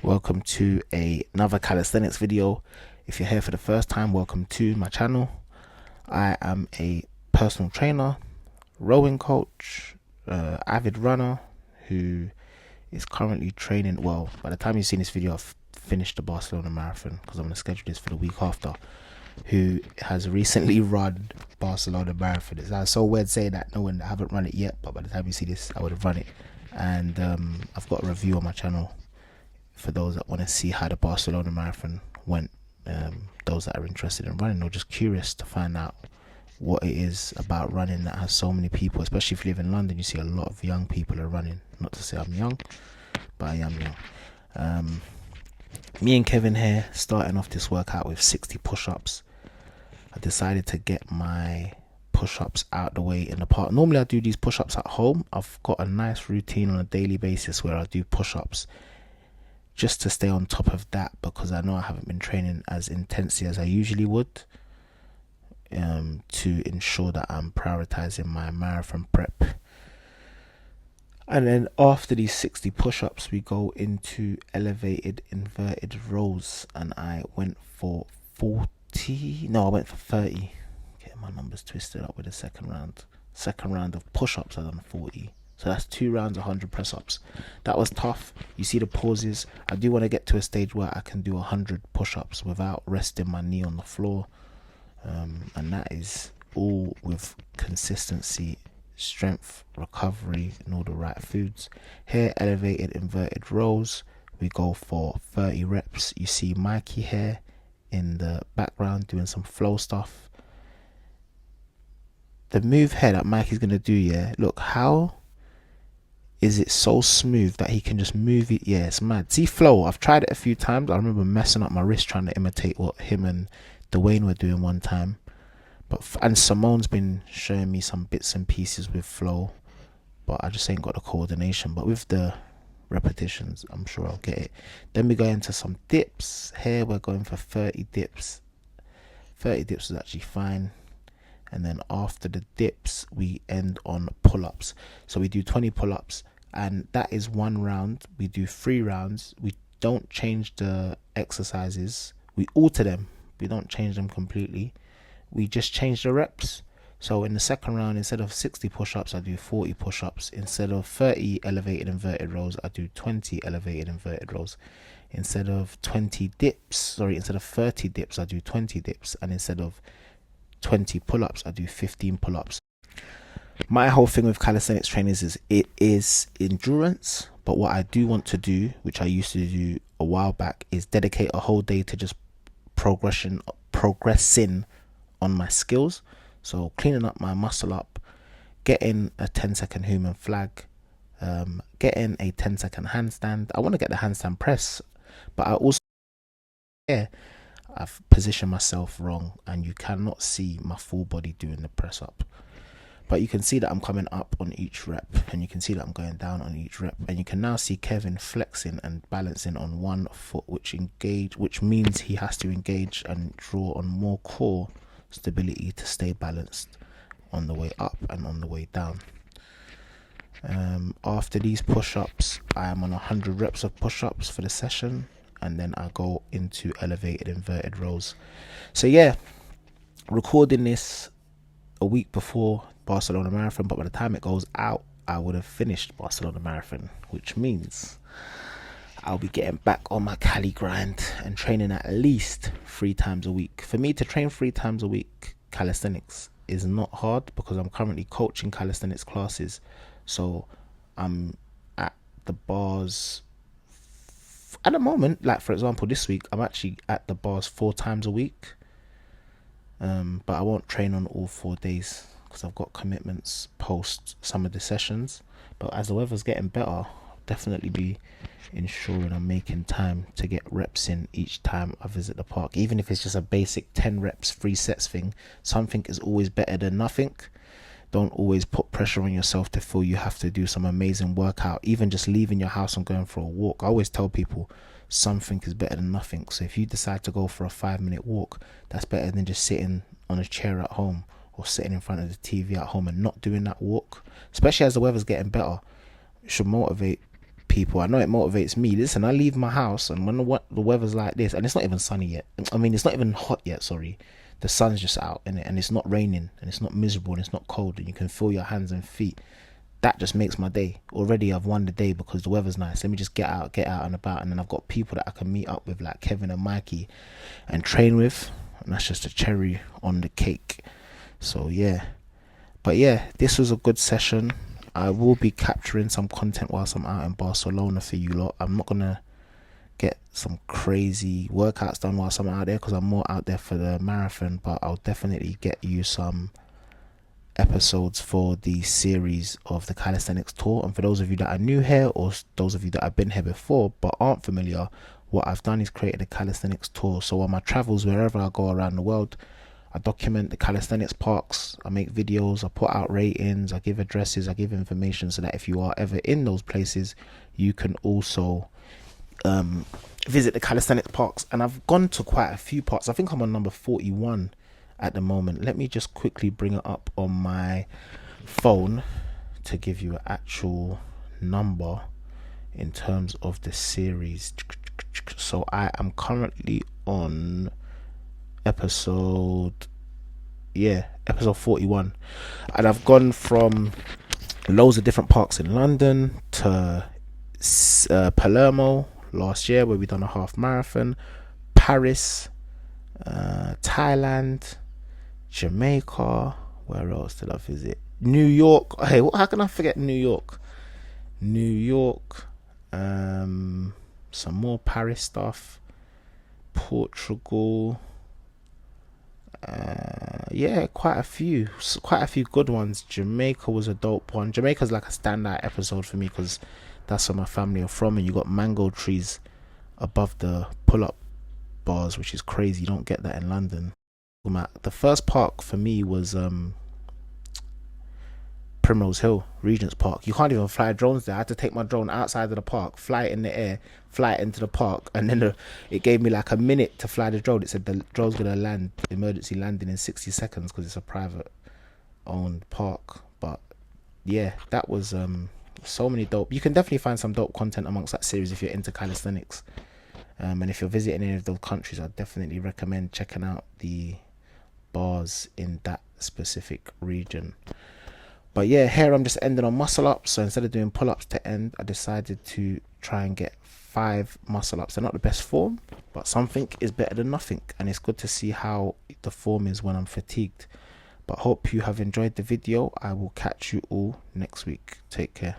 Welcome to another calisthenics video. If you're here for the first time, welcome to my channel. I am a personal trainer, rowing coach, avid runner who is currently training. Well, by the time you've seen this video, I've finished the Barcelona marathon because I'm going to schedule this for the week after. Who has recently run Barcelona marathon. It's so weird saying that knowing I haven't run it yet, but by the time you see this I would have run it. And I've got a review on my channel for those that want to see how the Barcelona marathon went, those that are interested in running or just curious to find out what it is about running that has so many people. Especially if you live in London, you see a lot of young people are running. Not to say I'm young, but I am young. Me and Kevin here starting off this workout with 60 push-ups. I decided to get my push-ups out the way in the park. Normally I do these push-ups at home. I've got a nice routine on a daily basis where I do push-ups just to stay on top of that, because I know I haven't been training as intensely as I usually would, to ensure that I'm prioritizing my marathon prep. And then after these 60 push-ups, we go into elevated inverted rows, and I went for 30. Getting my numbers twisted up with the second round of push-ups. I done 40. So that's 2 rounds, 100 press-ups. That was tough. You see the pauses. I do want to get to a stage where I can do 100 push-ups without resting my knee on the floor. And that is all with consistency, strength, recovery, and all the right foods. Here, elevated inverted rows. We go for 30 reps. You see Mikey here in the background doing some flow stuff. The move here that Mikey's going to do, yeah, look, how is it so smooth that he can just move it? Yeah, it's mad. See flow, I've tried it a few times. I remember messing up my wrist trying to imitate what him and Dwayne were doing one time. And Simone's been showing me some bits and pieces with flow, but I just ain't got the coordination. But with the repetitions, I'm sure I'll get it. Then we go into some dips. Here we're going for 30 dips. 30 dips is actually fine. And then after the dips, we end on pull-ups. So we do 20 pull-ups, and that is 1 round. We do 3 rounds. We don't change the exercises. We alter them. We don't change them completely. We just change the reps. So in the second round, instead of 60 push-ups, I do 40 push-ups. Instead of 30 elevated inverted rows, I do 20 elevated inverted rows. Instead of 30 dips, I do 20 dips. And instead of 20 pull-ups, I do 15 pull-ups. My whole thing with calisthenics training is it is endurance, but what I do want to do, which I used to do a while back, is dedicate a whole day to just progressing on my skills. So cleaning up my muscle up, getting a 10-second human flag, getting a 10-second handstand. I want to get the handstand press, but I also, I've positioned myself wrong, and you cannot see my full body doing the press up. But you can see that I'm coming up on each rep, and you can see that I'm going down on each rep, and you can now see Kevin flexing and balancing on one foot, which means he has to engage and draw on more core stability to stay balanced on the way up and on the way down. After these push-ups, I am on 100 reps of push-ups for the session, and then I go into elevated inverted rows. So yeah, recording this a week before Barcelona marathon, but by the time it goes out, I would have finished Barcelona marathon, which means I'll be getting back on my Cali grind and training at least 3 times a week. For me to train 3 times a week calisthenics is not hard, because I'm currently coaching calisthenics classes. So I'm at the bars at the moment. Like, for example, this week I'm actually at the bars 4 times a week, but I won't train on all 4 days because I've got commitments post some of the sessions. But as the weather's getting better, I'll definitely be ensuring I'm making time to get reps in each time I visit the park. Even if it's just a basic 10 reps 3 sets thing, something is always better than nothing. Don't always put pressure on yourself to feel you have to do some amazing workout. Even just leaving your house and going for a walk, I always tell people something is better than nothing. So if you decide to go for a 5-minute walk, that's better than just sitting on a chair at home or sitting in front of the TV at home and not doing that walk. Especially as the weather's getting better, it should motivate people. I know it motivates me. Listen, I leave my house, and when the weather's like this, and it's not even sunny yet. I mean, it's not even hot yet. Sorry, the sun's just out, and it's not raining, and it's not miserable, and it's not cold, and you can feel your hands and feet. That just makes my day. Already, I've won the day because the weather's nice. Let me just get out and about, and then I've got people that I can meet up with, like Kevin and Mikey, and train with, and that's just a cherry on the cake. So yeah, but yeah, this was a good session. I will be capturing some content whilst I'm out in Barcelona for you lot. I'm not gonna get some crazy workouts done whilst I'm out there because I'm more out there for the marathon, but I'll definitely get you some episodes for the series of the calisthenics tour. And for those of you that are new here, or those of you that have been here before but aren't familiar, what I've done is created a calisthenics tour. So on my travels, wherever I go around the world, I document the calisthenics parks, I make videos, I put out ratings, I give addresses, I give information, so that if you are ever in those places, you can also visit the calisthenics parks. And I've gone to quite a few parks. I think I'm on number 41 at the moment. Let me just quickly bring it up on my phone to give you an actual number in terms of the series. So I am currently on episode 41, and I've gone from loads of different parks in London to Palermo last year, where we done a half marathon, Paris, Thailand, Jamaica. Where else did I visit? New York. Hey, how can I forget New York? Some more Paris stuff, Portugal. Yeah, quite a few good ones. Jamaica was a dope one. Jamaica's like a standout episode for me because that's where my family are from, and you got mango trees above the pull-up bars, which is crazy. You don't get that in London. The first park for me was Primrose Hill, Regent's Park. You can't even fly drones there. I had to take my drone outside of the park, fly it in the air, fly it into the park, and then it gave me like a minute to fly the drone. It said the drone's gonna land, emergency landing in 60 seconds because it's a private owned park. But yeah, that was so many dope. You can definitely find some dope content amongst that series if you're into calisthenics. And if you're visiting any of those countries, I definitely recommend checking out the bars in that specific region. But yeah, here I'm just ending on muscle ups. So instead of doing pull-ups to end, I decided to try and get 5 muscle ups. They're not the best form, but something is better than nothing, and it's good to see how the form is when I'm fatigued. But hope you have enjoyed the video. I will catch you all next week. Take care.